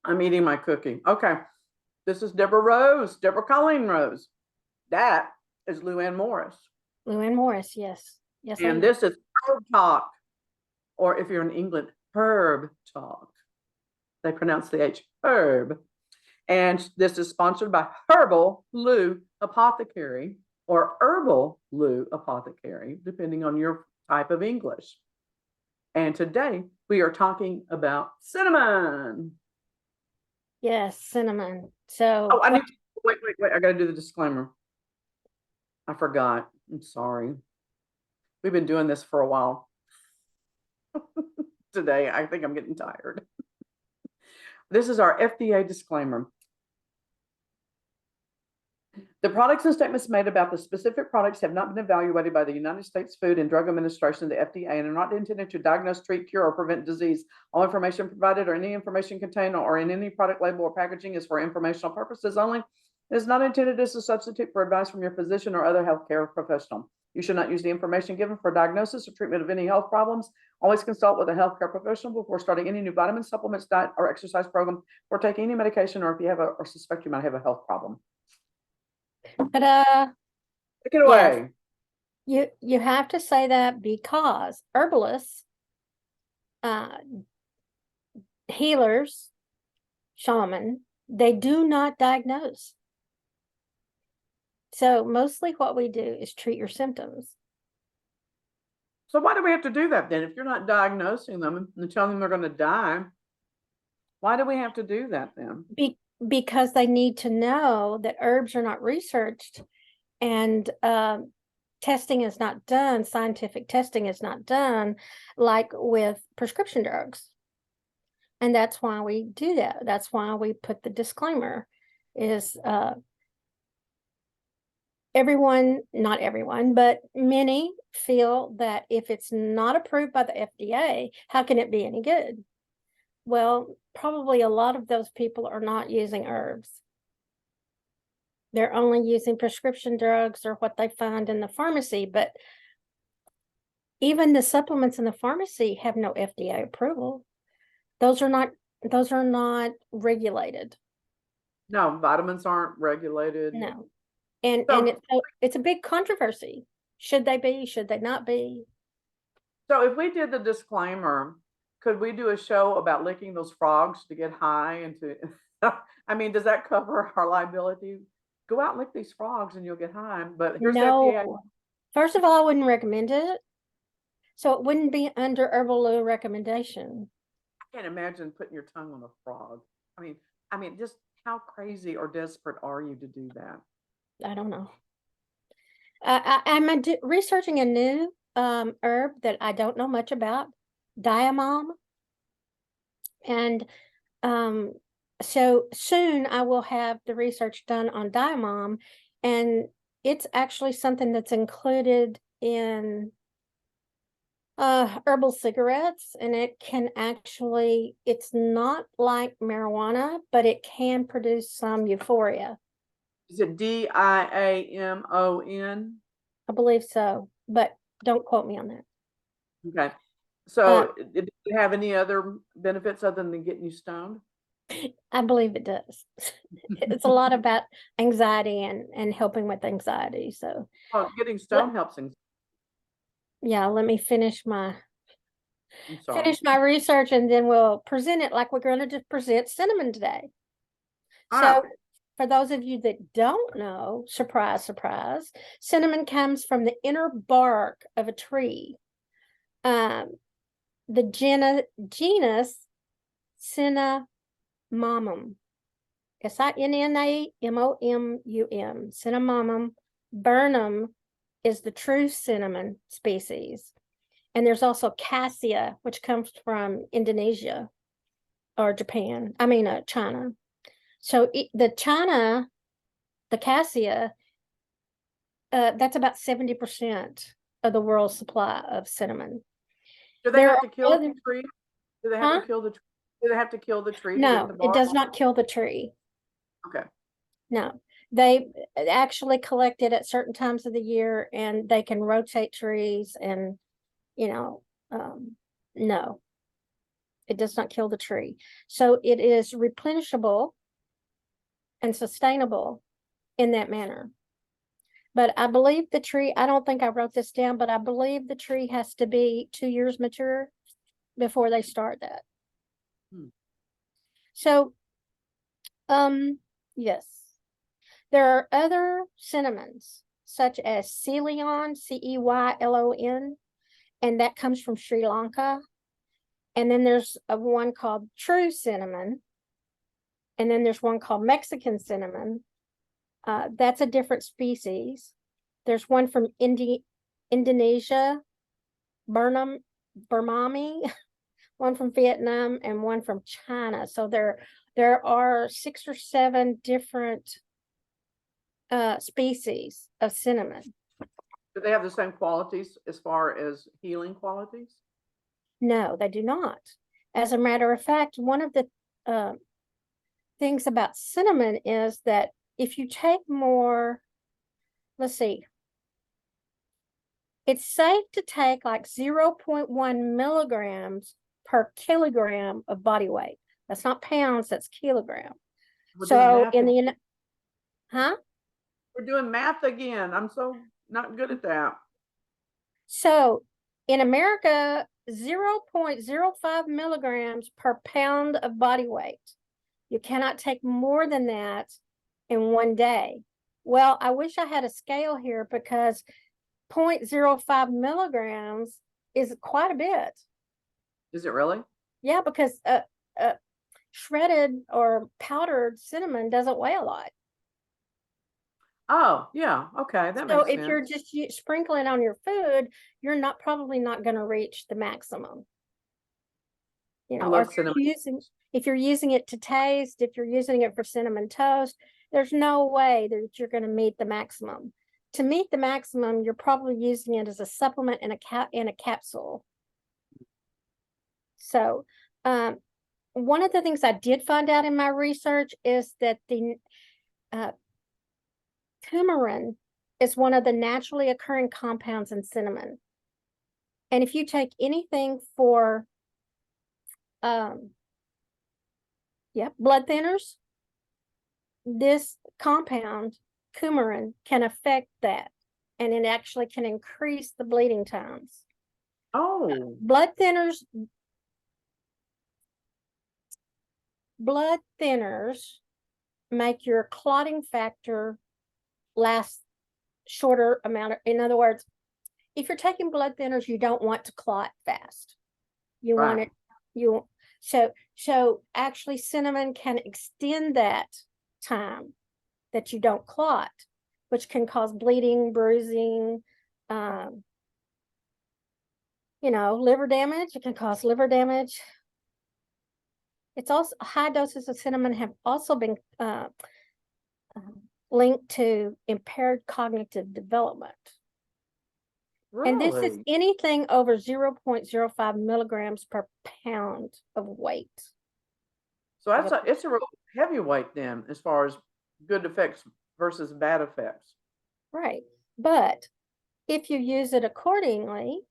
I'm eating my cookie. Okay. This is Deborah Colleen Rose. That is Luann Morris. Luann Morris, yes. Yes, and this is Herb Talk, or if you're in England, Herb Talk. They pronounce the H, Herb. And this is sponsored by Herbal Lu Apothecary or Herbal Lu Apothecary, depending on your type of English. And today we are talking about cinnamon. Yes, cinnamon. So I need to, wait. I got to do the disclaimer. I forgot. I'm sorry. We've been doing this for a while. Today, I think I'm getting tired. This is our FDA disclaimer. The products and statements made about the specific products have not been evaluated by the United States Food and Drug Administration, the FDA, and are not intended to diagnose, treat, cure, or prevent disease. All information provided or any information contained or in any product label or packaging is for informational purposes only. It is not intended as a substitute for advice from your physician or other healthcare professional. You should not use the information given for diagnosis or treatment of any health problems. Always consult with a healthcare professional before starting any new vitamin supplements, diet, or exercise program, or taking any medication, or if you have or suspect you might have a health problem. ta-da. Take it away. Yes. You have to say that because herbalists, healers, shaman, they do not diagnose. So mostly what we do is treat your symptoms. So why do we have to do that then? If you're not diagnosing them and telling them they're going to die, why do we have to do that then? Because they need to know that herbs are not researched and testing is not done, scientific testing is not done like with prescription drugs. And that's why we do that. That's why we put the disclaimer is everyone, not everyone, but many feel that if it's not approved by the FDA, how can it be any good? Well, probably a lot of those people are not using herbs. They're only using prescription drugs or what they find in the pharmacy, but even the supplements in the pharmacy have no FDA approval. Those are not regulated. No, vitamins aren't regulated. No. And it's a big controversy. Should they be? Should they not be? So if we did the disclaimer, could we do a show about licking those frogs to get high and to, I mean, does that cover our liability? Go out and lick these frogs and you'll get high. But here's the FDA. First of all, I wouldn't recommend it. So it wouldn't be under Herbal Lu recommendation. I can't imagine putting your tongue on a frog. I mean, just how crazy or desperate are you to do that? I don't know. I'm researching a new herb that I don't know much about, diamom. And so soon I will have the research done on diamom, and it's actually something that's included in herbal cigarettes, and it can actually, it's not like marijuana, but it can produce some euphoria. Is it DIAMON? I believe so, but don't quote me on that. Okay. So did it have any other benefits other than getting you stoned? I believe it does. It's a lot about anxiety and helping with anxiety. So getting stoned helps anxiety. Yeah, let me finish my research and then we'll present it like we're going to just present cinnamon today. So for those of you that don't know, surprise, surprise, cinnamon comes from the inner bark of a tree. The genus Cinnamomum. Cinnamomum. Cinnamomum. Burnum is the true cinnamon species. And there's also cassia, which comes from Indonesia or Japan. China. So the cassia, that's about 70% of the world's supply of cinnamon. Do they have to kill the tree? Do they have to kill the tree? Do they have to kill the tree? No, it does not kill the tree. Okay. No, they actually collect it at certain times of the year, and they can rotate trees, and no. It does not kill the tree. So it is replenishable and sustainable in that manner. But I believe the tree, I don't think I wrote this down, but I believe the tree has to be 2 years mature before they start that. So, yes, there are other cinnamons, such as Ceylon, Ceylon, and that comes from Sri Lanka. And then there's one called true cinnamon. And then there's one called Mexican cinnamon. That's a different species. There's one from Indonesia, Burmami, one from Vietnam, and one from China. So there are 6 or 7 different species of cinnamon. Do they have the same qualities as far as healing qualities? No, they do not. As a matter of fact, one of the things about cinnamon is that if you take more, let's see, it's safe to take like 0.1 milligrams per kilogram of body weight. That's not pounds, that's kilogram. So in the, huh? We're doing math again. I'm so not good at that. So in America, 0.05 milligrams per pound of body weight. You cannot take more than that in one day. Well, I wish I had a scale here because 0.05 milligrams is quite a bit. Is it really? Yeah, because shredded or powdered cinnamon doesn't weigh a lot. Oh, yeah. Okay, that makes sense. So if you're just sprinkling on your food, you're probably not going to reach the maximum. You know, or if you're using it to taste, if you're using it for cinnamon toast, there's no way that you're going to meet the maximum. To meet the maximum, you're probably using it as a supplement in a capsule. So, one of the things I did find out in my research is that the coumarin is one of the naturally occurring compounds in cinnamon. And if you take anything for blood thinners, this compound, coumarin, can affect that. And it actually can increase the bleeding times. Oh. Blood thinners make your clotting factor last shorter amount. In other words, if you're taking blood thinners, you don't want to clot fast. You want it, so actually cinnamon can extend that time that you don't clot, which can cause bleeding, bruising, liver damage. It can cause liver damage. It's also, high doses of cinnamon have also been linked to impaired cognitive development. Really? And this is anything over 0.05 milligrams per pound of weight. So it's a real heavyweight then, as far as good effects versus bad effects. Right. But if you use it accordingly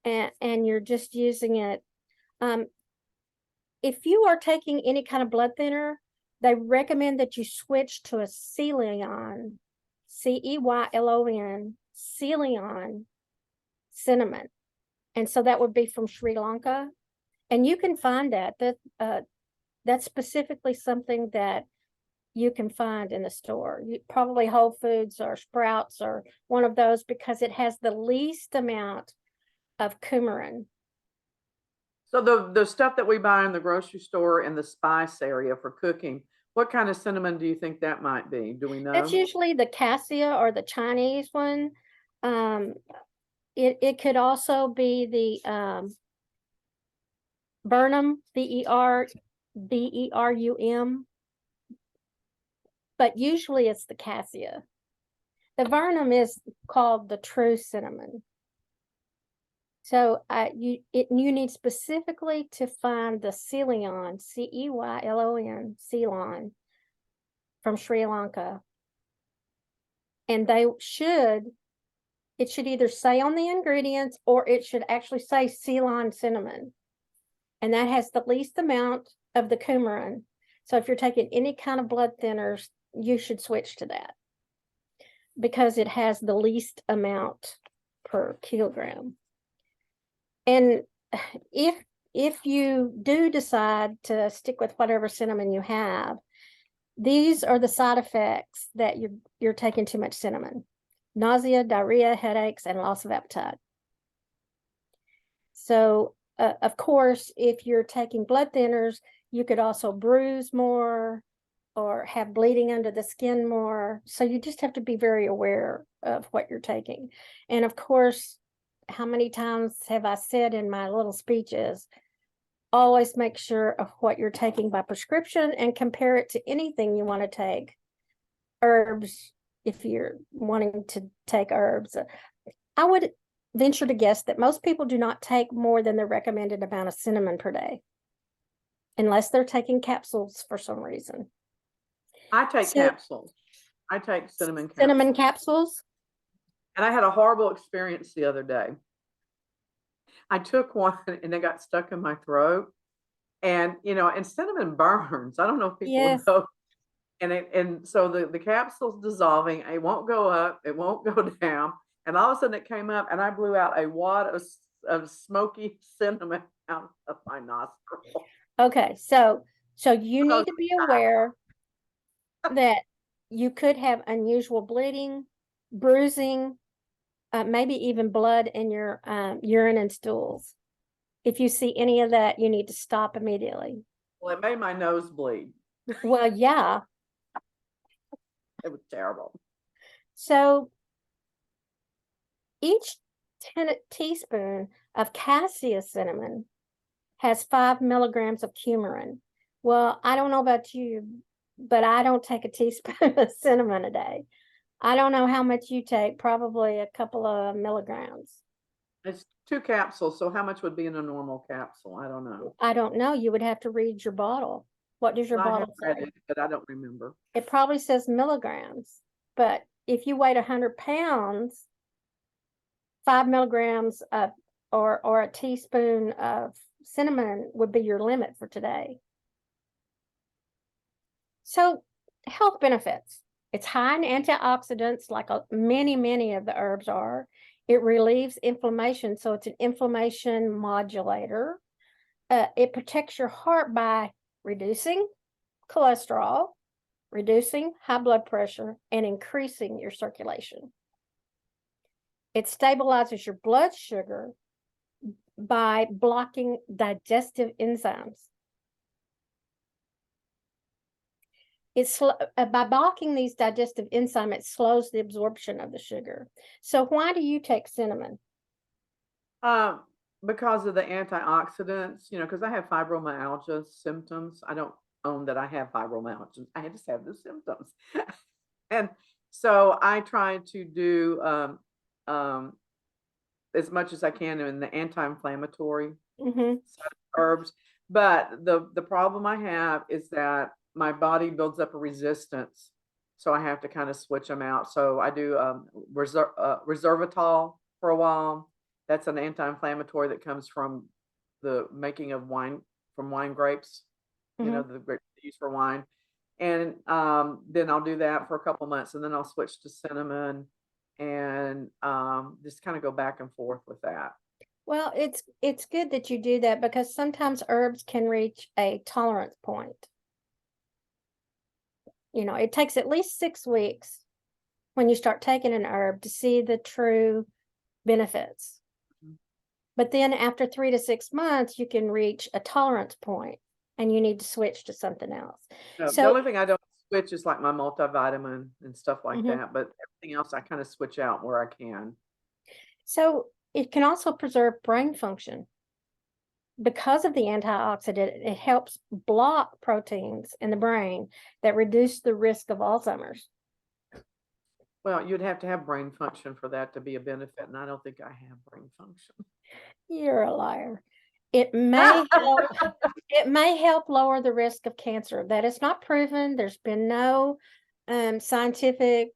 and you're just using it, if you are taking any kind of blood thinner, they recommend that you switch to a Ceylon, Ceylon, Ceylon cinnamon. And so that would be from Sri Lanka. And you can find that's specifically something that you can find in the store. Probably Whole Foods or Sprouts or one of those, because it has the least amount of coumarin. So the stuff that we buy in the grocery store in the spice area for cooking, what kind of cinnamon do you think that might be? Do we know? That's usually the cassia or the Chinese one. It could also be the Burnham, Berum, but usually it's the cassia. The Burnham is called the true cinnamon. So you need specifically to find the Ceylon, Ceylon, Ceylon from Sri Lanka. And it should either say on the ingredients or it should actually say Ceylon cinnamon. and that has the least amount of the coumarin. So if you're taking any kind of blood thinners, you should switch to that because it has the least amount per kilogram. And if you do decide to stick with whatever cinnamon you have, these are the side effects that you're taking too much cinnamon: nausea, diarrhea, headaches, and loss of appetite. So, of course, if you're taking blood thinners, you could also bruise more or have bleeding under the skin more. So you just have to be very aware of what you're taking. And of course, how many times have I said in my little speeches, always make sure of what you're taking by prescription and compare it to anything you want to take. Herbs, if you're wanting to take herbs, I would venture to guess that most people do not take more than the recommended amount of cinnamon per day, unless they're taking capsules for some reason. I take capsules. I take cinnamon capsules. Cinnamon capsules? And I had a horrible experience the other day. I took one and it got stuck in my throat. And, you know, and cinnamon burns. I don't know if people know. And so the capsule's dissolving. It won't go up. It won't go down. And all of a sudden it came up and I blew out a wad of smoky cinnamon out of my nostril. Okay, so you need to be aware that you could have unusual bleeding, bruising, maybe even blood in your urine and stools. If you see any of that, you need to stop immediately. Well, it made my nose bleed. Well, yeah. It was terrible. So each teaspoon of cassia cinnamon has 5 milligrams of coumarin. Well, I don't know about you, but I don't take a teaspoon of cinnamon a day. I don't know how much you take, probably a couple of milligrams. It's 2 capsules, so how much would be in a normal capsule? I don't know. I don't know. You would have to read your bottle. What does your bottle say? But I don't remember. It probably says milligrams, but if you weighed 100 pounds, 5 milligrams of, or a teaspoon of cinnamon would be your limit for today. So, health benefits. It's high in antioxidants, like many of the herbs are. It relieves inflammation, so it's an inflammation modulator. It protects your heart by reducing cholesterol, reducing high blood pressure, and increasing your circulation. It stabilizes your blood sugar by blocking digestive enzymes. It's by blocking these digestive enzymes, it slows the absorption of the sugar. So why do you take cinnamon? Because of the antioxidants, you know, because I have fibromyalgia symptoms. I don't own that I have fibromyalgia. I just have the symptoms. And so I try to do as much as I can in the anti-inflammatory herbs. But the problem I have is that my body builds up a resistance. So I have to kind of switch them out. So I do resveratrol for a while. That's an anti-inflammatory that comes from the making of wine, from wine grapes, you know, the grapes used for wine. And then I'll do that for a couple months, and then I'll switch to cinnamon and just kind of go back and forth with that. Well, it's good that you do that, because sometimes herbs can reach a tolerance point. You know, it takes at least 6 weeks when you start taking an herb to see the true benefits. But then after 3 to 6 months, you can reach a tolerance point and you need to switch to something else. No, So the only thing I don't switch is like my multivitamin and stuff like that. But everything else I kind of switch out where I can. So it can also preserve brain function. Because of the antioxidant, it helps block proteins in the brain that reduce the risk of Alzheimer's. Well, you'd have to have brain function for that to be a benefit, and I don't think I have brain function. You're a liar. It may help, it may help lower the risk of cancer. That is not proven. There's been no scientific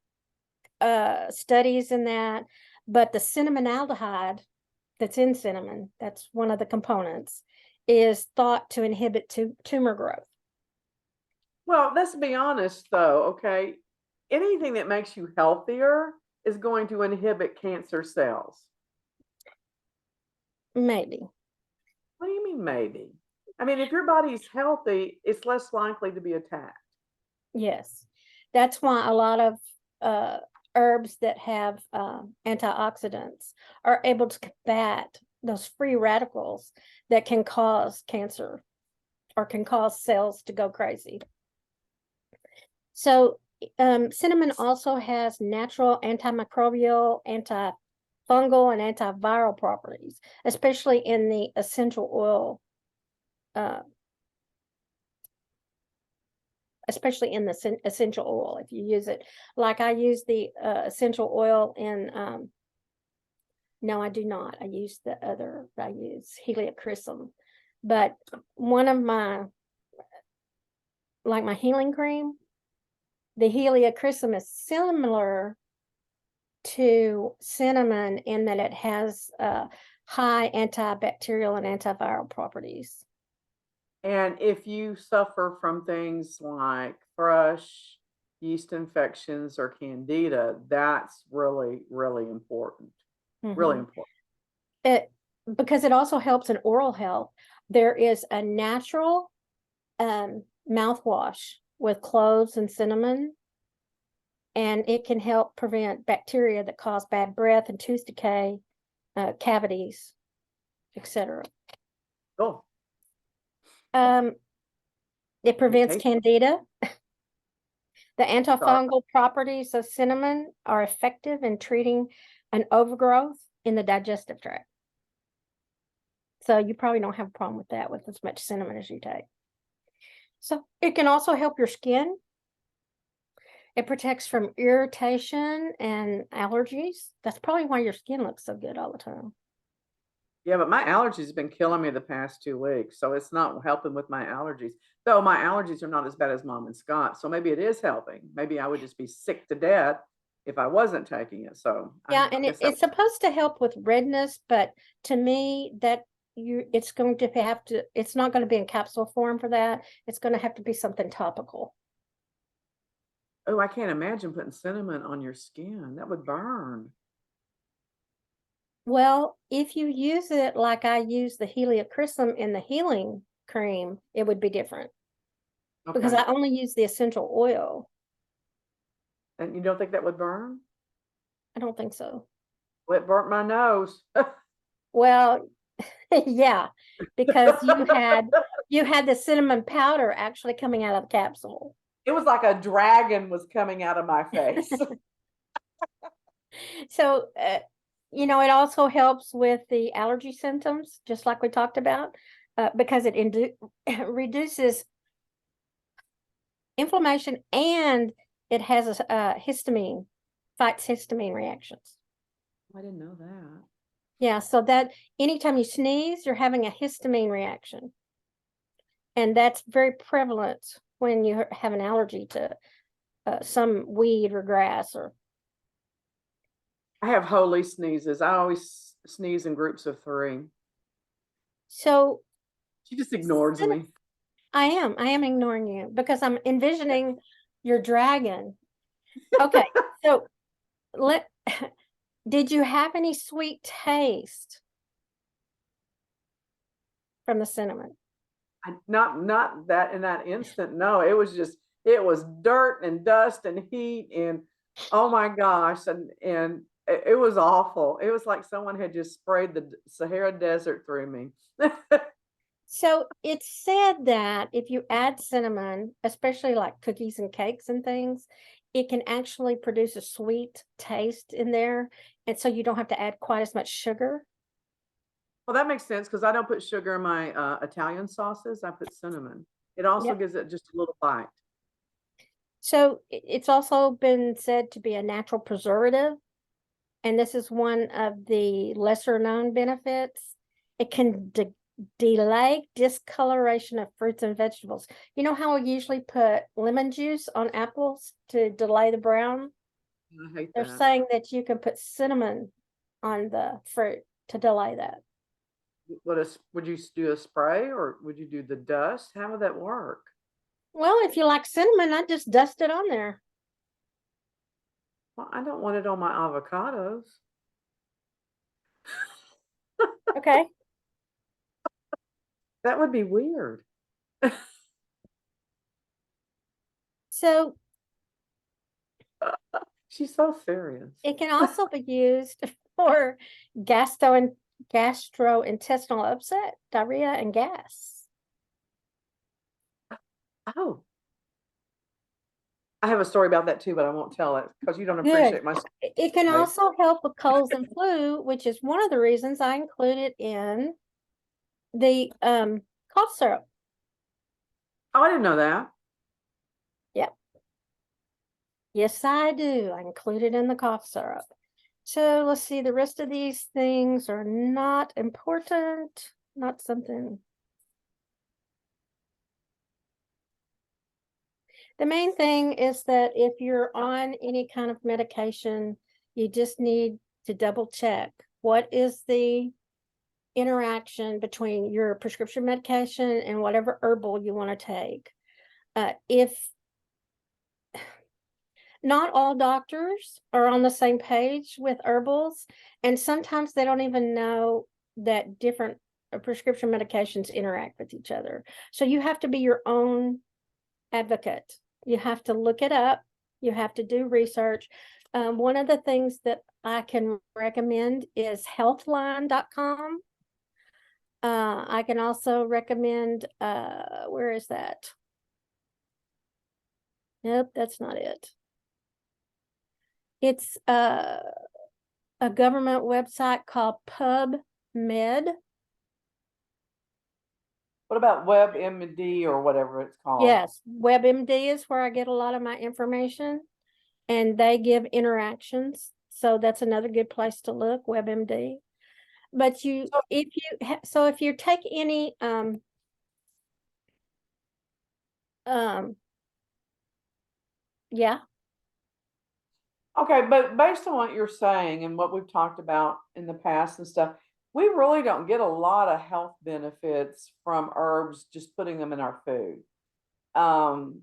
studies in that, but the cinnamon aldehyde that's in cinnamon, that's one of the components, is thought to inhibit tumor growth. Well, let's be honest though, okay? Anything that makes you healthier is going to inhibit cancer cells. Maybe. What do you mean maybe? I mean, if your body's healthy, it's less likely to be attacked. Yes. That's why a lot of herbs that have antioxidants are able to combat those free radicals that can cause cancer or can cause cells to go crazy. So cinnamon also has natural antimicrobial, antifungal, and antiviral properties, especially in the essential oil, especially in the essential oil. If you use it, like I use the essential oil in, no, I do not. I use the other, I use heliochrysum. But one of my, like my healing cream, the heliochrysum is similar to cinnamon in that it has high antibacterial and antiviral properties. And if you suffer from things like thrush, yeast infections, or candida, that's really, really important. Really important. Because it also helps in oral health. There is a natural mouthwash with cloves and cinnamon, and it can help prevent bacteria that cause bad breath and tooth decay, cavities, etc. Oh. It prevents candida. The antifungal properties of cinnamon are effective in treating an overgrowth in the digestive tract. So you probably don't have a problem with that with as much cinnamon as you take. So it can also help your skin. It protects from irritation and allergies. That's probably why your skin looks so good all the time. Yeah, but my allergies have been killing me the past 2 weeks, so it's not helping with my allergies. Though my allergies are not as bad as Mom and Scott, so maybe it is helping. Maybe I would just be sick to death if I wasn't taking it. So yeah, and it's supposed to help with redness, but to me, that it's going to have to. It's not going to be in capsule form for that. It's going to have to be something topical. Oh, I can't imagine putting cinnamon on your skin. That would burn. Well, if you use it like I use the heliochrysum in the healing cream, it would be different. Okay. Because I only use the essential oil. And you don't think that would burn? I don't think so. Well, it burnt my nose. Well, yeah, because you had the cinnamon powder actually coming out of the capsule. It was like a dragon was coming out of my face. So, you know, it also helps with the allergy symptoms, just like we talked about, because it reduces inflammation, and it has a histamine, fights histamine reactions. I didn't know that. Yeah, so that anytime you sneeze, you're having a histamine reaction. And that's very prevalent when you have an allergy to some weed or grass. Or I have holy sneezes. I always sneeze in groups of 3. So she just ignores me. I am ignoring you because I'm envisioning your dragon. Okay, so did you have any sweet taste from the cinnamon? Not that in that instant. No, it was dirt and dust and heat and oh my gosh, and it was awful. It was like someone had just sprayed the Sahara Desert through me. So it's said that if you add cinnamon, especially like cookies and cakes and things, it can actually produce a sweet taste in there. And so you don't have to add quite as much sugar. Well, that makes sense because I don't put sugar in my Italian sauces. I put cinnamon. It also gives it just a little bite. So it's also been said to be a natural preservative. And this is one of the lesser known benefits. It can delay discoloration of fruits and vegetables. You know how we usually put lemon juice on apples to delay the brown? I hate They're that. saying that you can put cinnamon on the fruit to delay that. would you do a spray or would you do the dust? How would that work? Well, if you like cinnamon, I just dust it on there. Well, I don't want it on my avocados. Okay. That would be weird. So She's so serious. it can also be used for gastrointestinal upset, diarrhea, and gas. Oh, I have a story about that too, but I won't tell it because you don't Good. appreciate my It can story. also help with colds and flu, which is one of the reasons I included in the cough syrup. Oh, I didn't know that. Yep. Yes, I do. I include it in the cough syrup. So let's see, the rest of these things are not important, not something. The main thing is that if you're on any kind of medication, you just need to double check what is the interaction between your prescription medication and whatever herbal you want to take. If not all doctors are on the same page with herbals, and sometimes they don't even know that different prescription medications interact with each other. So you have to be your own advocate. You have to look it up. You have to do research. One of the things that I can recommend is healthline.com. I can also recommend, where is that? Nope, that's not it. It's a government website called PubMed. What about WebMD or whatever it's called? Yes, WebMD is where I get a lot of my information, and they give interactions. So that's another good place to look, WebMD. But if you take any yeah. Okay, but based on what you're saying and what we've talked about in the past and stuff, we really don't get a lot of health benefits from herbs just putting them in our food. Um,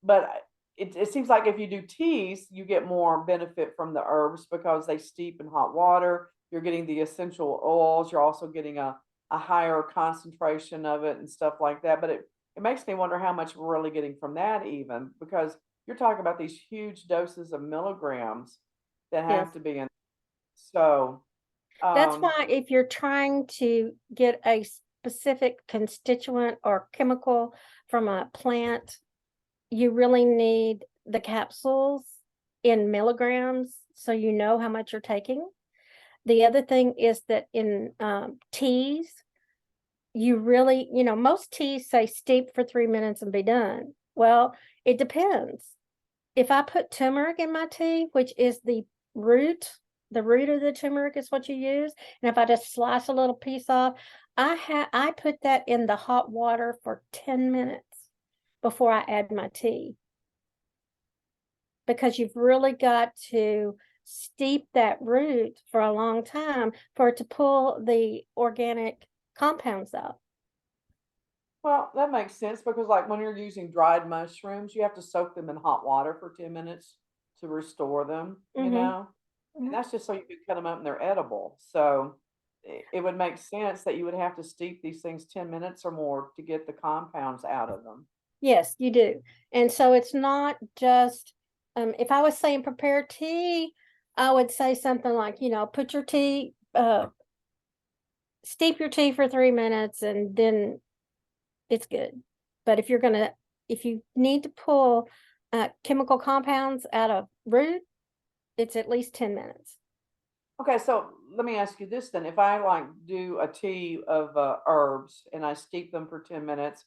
but it seems like if you do teas, you get more benefit from the herbs because they steep in hot water. You're getting the essential oils. You're also getting a higher concentration of it and stuff like that. But it makes me wonder how much we're really getting from that even because you're talking about these huge doses of milligrams that Yes. have to be in. So That's why if you're trying to get a specific constituent or chemical from a plant, you really need the capsules in milligrams so you know how much you're taking. The other thing is that in teas, you really, most teas say steep for 3 minutes and be done. Well, it depends. If I put turmeric in my tea, which is the root of the turmeric is what you use, and if I just slice a little piece off, I put that in the hot water for 10 minutes before I add my tea, because you've really got to steep that root for a long time for it to pull the organic compounds out. well, that makes sense because like when you're using dried mushrooms, you have to soak them in hot water for 10 minutes to restore them, you know? And that's just so you can cut them up and they're edible. So it would make sense that you would have to steep these things 10 minutes or more to get the compounds out of them. Yes, you do. And so it's not just, if I was saying prepare tea, I would say something like, put your tea, steep your tea for 3 minutes and then it's good. But if you need to pull chemical compounds out of root, it's at least 10 minutes. Okay, so let me ask you this then. If I like do a tea of herbs and I steep them for 10 minutes,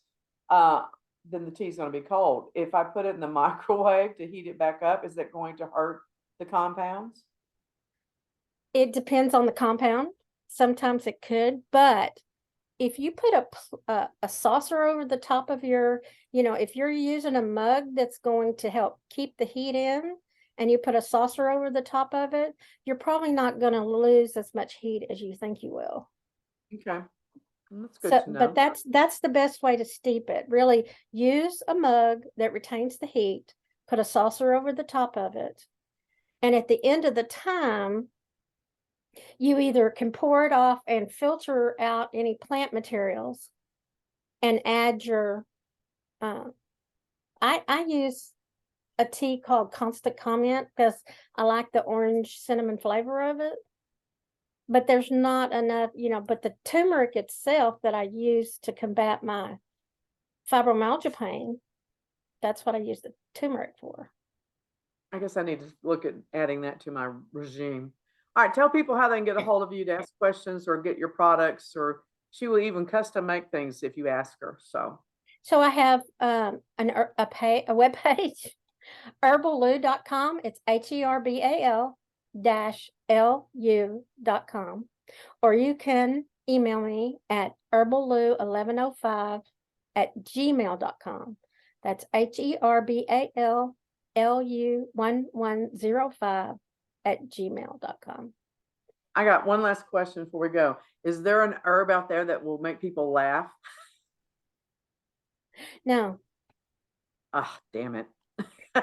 uh, then the tea is going to be cold. If I put it in the microwave to heat it back up, is that going to hurt the compounds? It depends on the compound. Sometimes it could, but if you put a saucer over the top of your, if you're using a mug that's going to help keep the heat in, and you put a saucer over the top of it, you're probably not going to lose as much heat as you think you will. Okay. That's good So, to know. but that's the best way to steep it. Really use a mug that retains the heat, put a saucer over the top of it. And at the end of the time, you either can pour it off and filter out any plant materials and add your, I use a tea called Constant Comment because I like the orange cinnamon flavor of it. But there's not enough, but the turmeric itself that I use to combat my fibromyalgia pain, that's what I use the turmeric for. I guess I need to look at adding that to my regime. All right, tell people how they can get a hold of you to ask questions or get your products, or she will even custom make things if you ask her. So I have a web page, herballu.com. It's HERBAL-LU.com. Or you can email me at herballu1105@gmail.com. That's HERBALLU1105@gmail.com. I got one last question before we go. Is there an herb out there that will make people laugh? No. Ah, damn it. All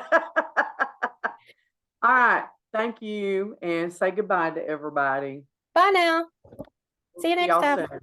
right. Thank you. And say goodbye to everybody. Bye now. See you next Y'all time. soon.